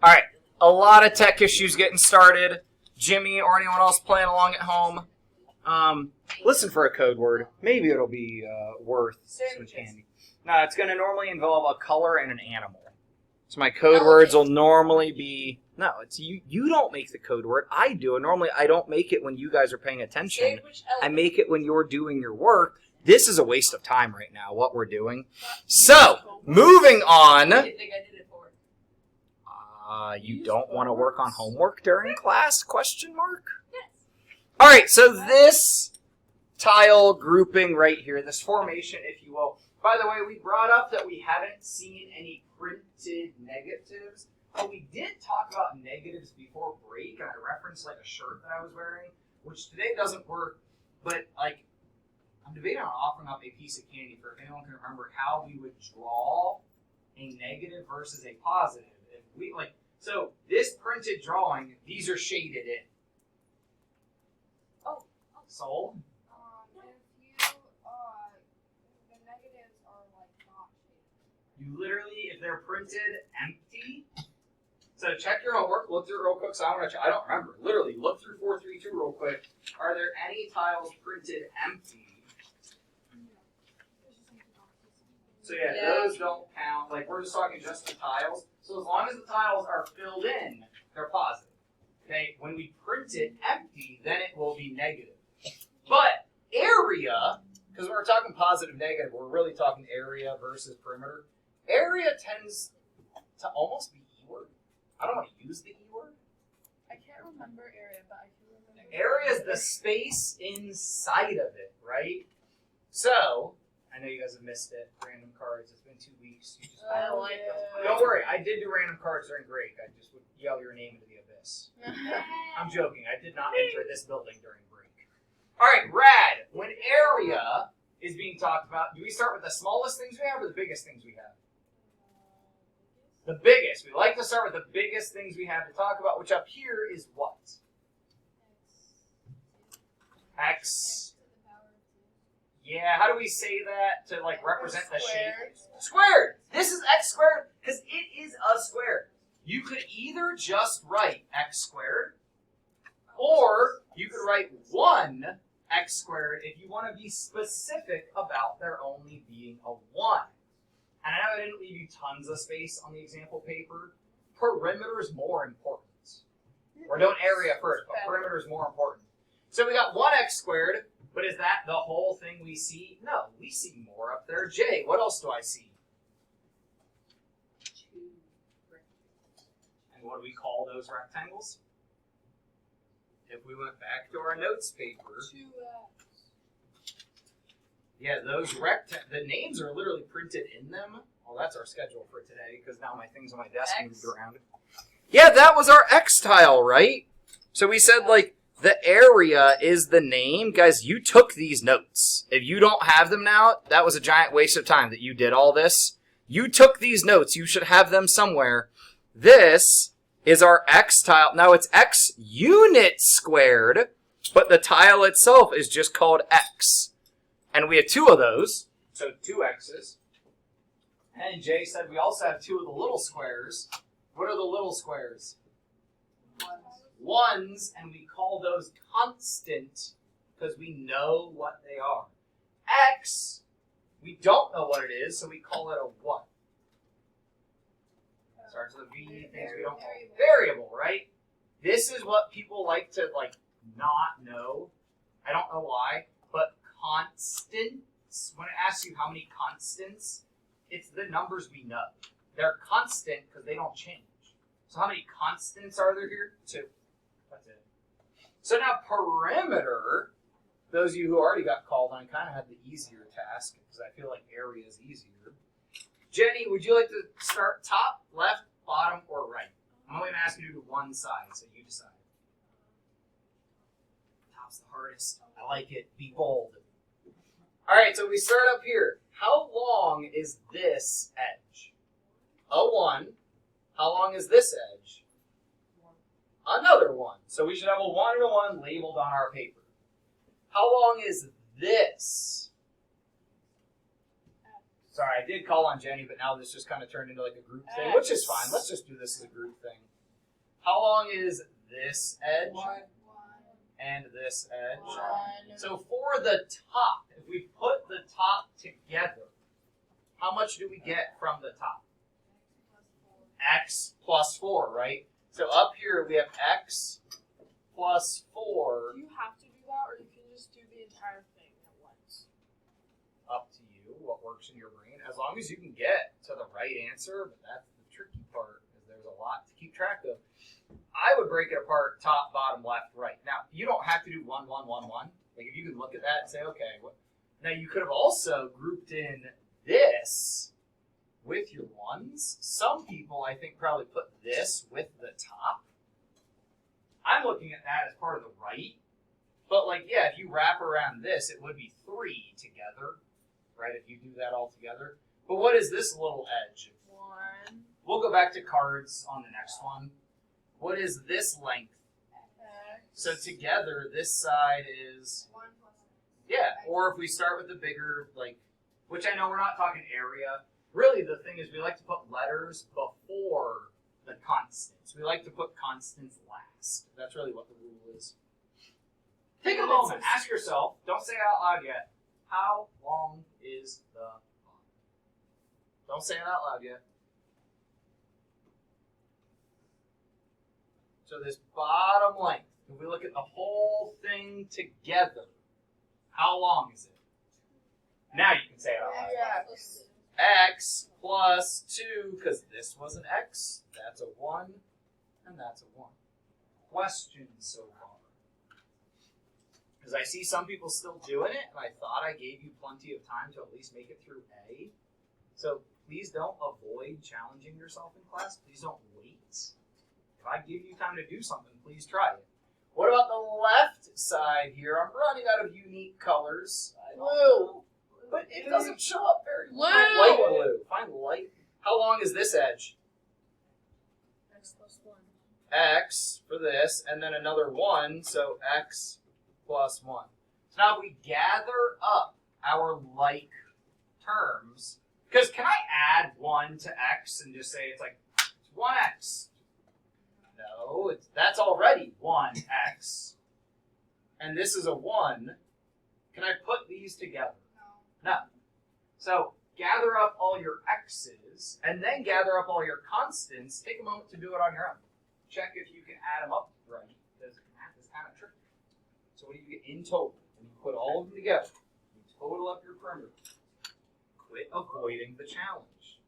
All right, a lot of tech issues getting started. Jimmy or anyone else playing along at home, listen for a code word. Maybe it'll be worth some candy. No, it's going to normally involve a color and an animal. So my code words will normally be... No, it's you. You don't make the code word. I do. And normally I don't make it when you guys are paying attention. I make it when you're doing your work. This is a waste of time right now, what we're doing. So, moving on. You don't want to work on homework during class? Question mark? Yes. All right, so this tile grouping right here, this formation, if you will. By the way, we brought up that we haven't seen any printed negatives. But we did talk about negatives before break, and I referenced like a shirt that I was wearing, which today doesn't work. But like, I'm debating on offering up a piece of candy for if anyone can remember how we would draw a negative versus a positive. If we like, so this printed drawing, these are shaded in. Oh. Sold? The negatives are like not shaded. You literally, if they're printed empty. So check your homework, look through it real quick. So I don't remember. Literally, look through 432 real quick. Are there any tiles printed empty? So yeah, those don't count. Like we're just talking just the tiles. So as long as the tiles are filled in, they're positive. Okay, when we print it empty, then it will be negative. But area, because when we're talking positive, negative, we're really talking area versus perimeter. Area tends to almost be E-word. I don't want to use the E-word. I can't remember area, but I can remember. Area is the space inside of it, right? So, I know you guys have missed it. Random cards. It's been 2 weeks. You just I don't like them. Don't worry. I did do random cards during break. I just would yell your name into the abyss. I'm joking. I did not enter this building during break. All right, rad. When area is being talked about, do we start with the smallest things we have or the biggest things we have? The biggest. We like to start with the biggest things we have to talk about, which up here is what? X. Yeah, how do we say that to like represent the shape? Squared. This is x squared because it is a square. You could either just write x squared, or you could write 1 x squared if you want to be specific about there only being a 1. And I know I didn't leave you tons of space on the example paper. Perimeter is more important. We're doing area first, but perimeter is more important. So we got 1x squared, but is that the whole thing we see? No, we see more up there. Jay, what else do I see? 2 rectangles. And what do we call those rectangles? If we went back to our notes paper. 2x. Yeah, those the names are literally printed in them. Well, that's our schedule for today because now my things on my desk moved around. Yeah, that was our X tile, right? So we said, like, the area is the name. Guys, you took these notes. If you don't have them now, that was a giant waste of time that you did all this. You took these notes. You should have them somewhere. This is our X tile. Now, it's X unit squared, but the tile itself is just called X. And we have 2 of those, so 2 X's. And Jay said we also have 2 of the little squares. What are the little squares? 1s, and we call those constant because we know what they are. X, we don't know what it is, so we call it a what? Starts with a V, things we don't call variable, right? This is what people like to not know. I don't know why, but constants, when it asks you how many constants, it's the numbers we know. They're constant because they don't change. So how many constants are there here? 2. That's it. So now perimeter, those of you who already got called on kind of had the easier task because I feel like area is easier. Jenny, would you like to start top, left, bottom, or right? I'm only going to ask you to do one side, so you decide. Top's the hardest. I like it. Be bold. All right, so we start up here. How long is this edge? A 1. How long is this edge? 1. Another 1. So we should have a 1 and a 1 labeled on our paper. How long is this? Sorry, I did call on Jenny, but now this just kind of turned into like a group thing, which is fine. Let's just do this as a group thing. How long is this edge 1. and this edge? 1. So for the top, if we put the top together, how much do we get from the top? X plus 4, right? So up here we have x plus 4. Do you have to do that, or you can just do the entire thing at once? Up to you, what works in your brain. As long as you can get to the right answer, but that's the tricky part, because there's a lot to keep track of. I would break it apart top, bottom, left, right. Now, you don't have to do 1, 1, 1, 1. Like, if you can look at that and say, okay, what? Now you could have also grouped in this with your ones. Some people, I think, probably put this with the top. I'm looking at that as part of the right. But, like, yeah, if you wrap around this, it would be 3 together, right, if you do that all together. But what is this little edge? 1. We'll go back to cards on the next one. What is this length? X. So together, this side is, 1 plus yeah, or if we start with the bigger, like, which I know we're not talking area. Really, the thing is we like to put letters before the constants. We like to put constants last. That's really what the rule is. Take a moment, ask yourself, don't say it out loud yet, how long is the bottom? Don't say it out loud yet. So this bottom length, if we look at the whole thing together, how long is it? Now you can say it out loud. X. X plus 2, because this was an X, that's a 1, and that's a 1. Questions so far? Because I see some people still doing it, and I thought I gave you plenty of time to at least make it through A. So please don't avoid challenging yourself in class. Please don't wait. If I give you time to do something, please try it. What about the left side here? I'm running out of unique colors. I don't know. But it doesn't show up very well. Find light blue. Find light. How long is this edge? X plus 1. X for this, and then another 1, so X plus 1. So now if we gather up our like terms, because can I add 1 to X and just say it's like it's 1X? No, that's already 1X. And this is a 1. Can I put these together? No. So gather up all your x's and then gather up all your constants. Take a moment to do it on your own. Check if you can add them up right, because math is kind of tricky. So what do you get in total? When you put all of them together, you total up your perimeter. Quit avoiding the challenge.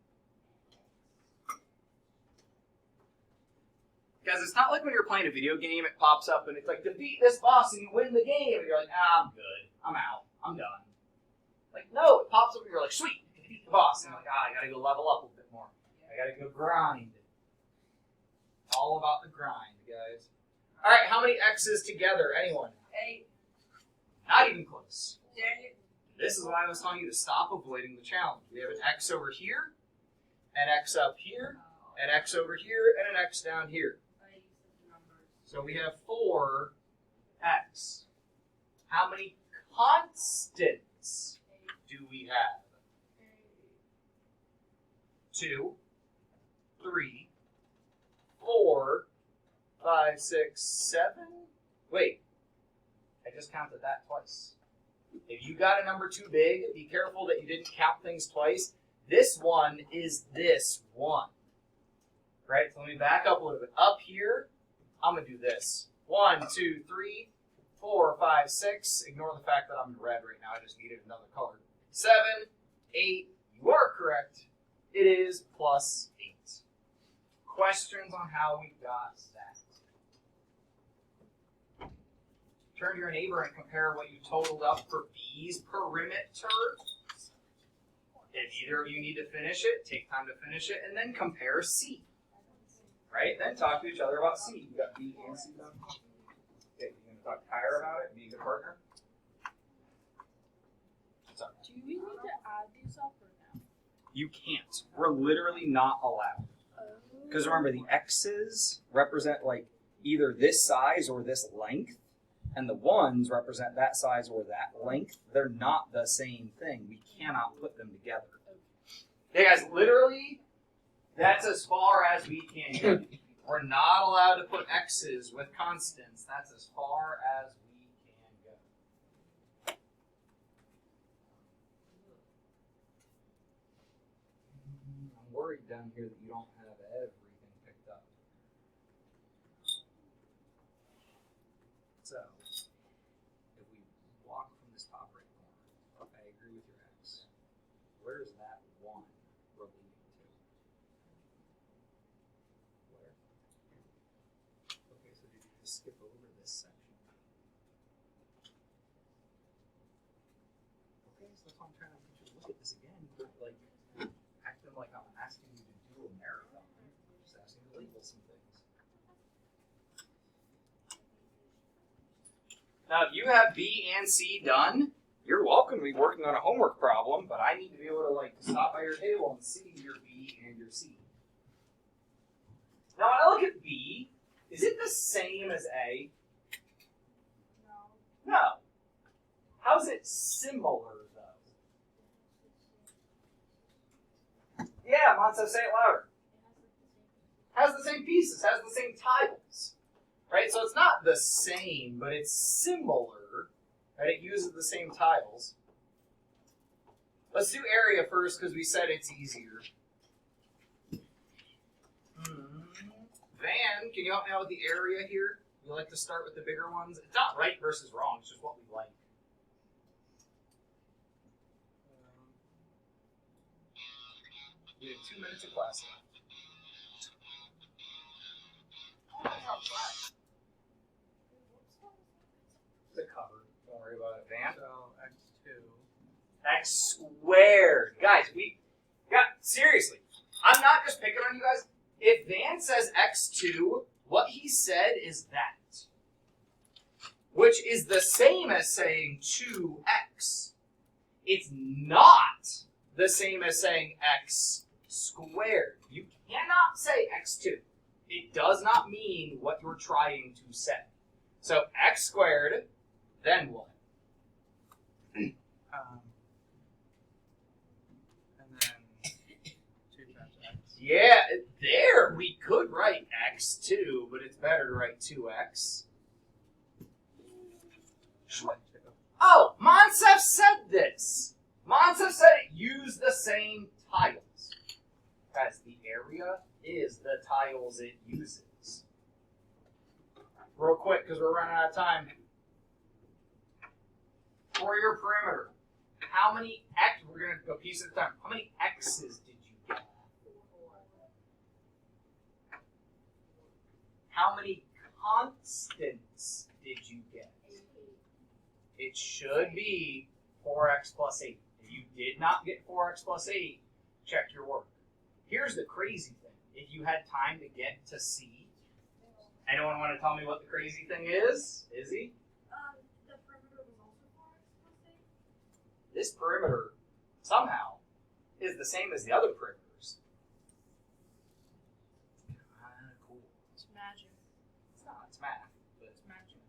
Guys, it's not like when you're playing a video game, it pops up and it's like, defeat this boss and you win the game. And you're like, I'm good. I'm out. I'm done. Like, no, it pops up and you're like, sweet, defeat the boss. And you're like, I gotta go level up a bit more. I gotta go grind. All about the grind, guys. All right, how many x's together? Anyone? 8. Not even close. Dang it. This is why I was telling you to stop avoiding the challenge. We have an x over here, an x up here, an x over here, and an x down here. So we have 4x. How many constants do we have? 2, 3, 4, 5, 6, 7. Wait, I just counted that twice. If you got a number too big, be careful that you didn't count things twice. This one is this one. Right? So let me back up a little bit. Up here, I'm going to do this. 1, 2, 3, 4, 5, 6. Ignore the fact that I'm in red right now. I just needed another color. 7, 8. You are correct. It is plus 8. Questions on how we got that? Turn to your neighbor and compare what you totaled up for B's perimeter. If either of you need to finish it, take time to finish it, and then compare C. Right? Then talk to each other about C. You got B and C done? Okay, you going to talk to Kyra about it? Be a good partner? Sorry. Do we need to add these up or no? You can't. We're literally not allowed. Because remember, the X's represent like either this size or this length, and the 1s represent that size or that length. They're not the same thing. We cannot put them together. Hey guys, literally, that's as far as we can go. we're not allowed to put x's with constants. That's as far as we can go. I'm worried down here that you don't have everything picked up. So, if we walk from this top right corner, I agree with your x. Where is that 1 relating to? Where? Okay, so did you just skip over this section? Okay, so that's why I'm trying to get you to look at this again, but like acting like I'm asking you to do a marathon. I'm just asking you to label some things. Now, if you have B and C done, you're welcome to be working on a homework problem, but I need to be able to like stop by your table and see your B and your C. Now, when I look at B, is it the same as A? No. No. How's it similar, though? Yeah, Monzo, say it louder. Has the same pieces, has the same tiles. Right? So it's not the same, but it's similar. Right? It uses the same tiles. Let's do area first because we said it's easier. Van, can you help me out with the area here? You like to start with the bigger ones? It's not right versus wrong, it's just what we like. We have 2 minutes of class left. It's a cover. Don't worry about it, Van. So x2. X squared. Guys, seriously, I'm not just picking on you guys. If Van says x2, what he said is that. Which is the same as saying 2x. It's not the same as saying x squared. You cannot say x2. It does not mean what you're trying to say. So x squared, then what? And then 2 times x. Yeah, there we could write x2, but it's better to write 2x. And then 2. Oh, Monsef said this. Monsef said it used the same tiles. Guys, the area is the tiles it uses. Real quick, because we're running out of time. For your perimeter, how many x, we're going to go piece at a time. How many x's did you get? How many constants did you get? It should be 4x plus 8. If you did not get 4x plus 8, check your work. Here's the crazy thing. If you had time to get to C, anyone want to tell me what the crazy thing is? Izzy? The perimeter was also 4x plus 8. This perimeter, somehow, is the same as the other perimeters. Kind of cool. It's magic. It's not, it's math. But It's magic.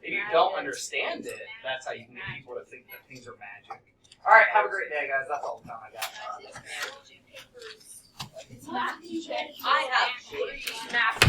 if you don't understand it, that's how you can get people to think that things are magic. All right, have a great day, guys. That's all the time I got. Papers. It's math. I have math.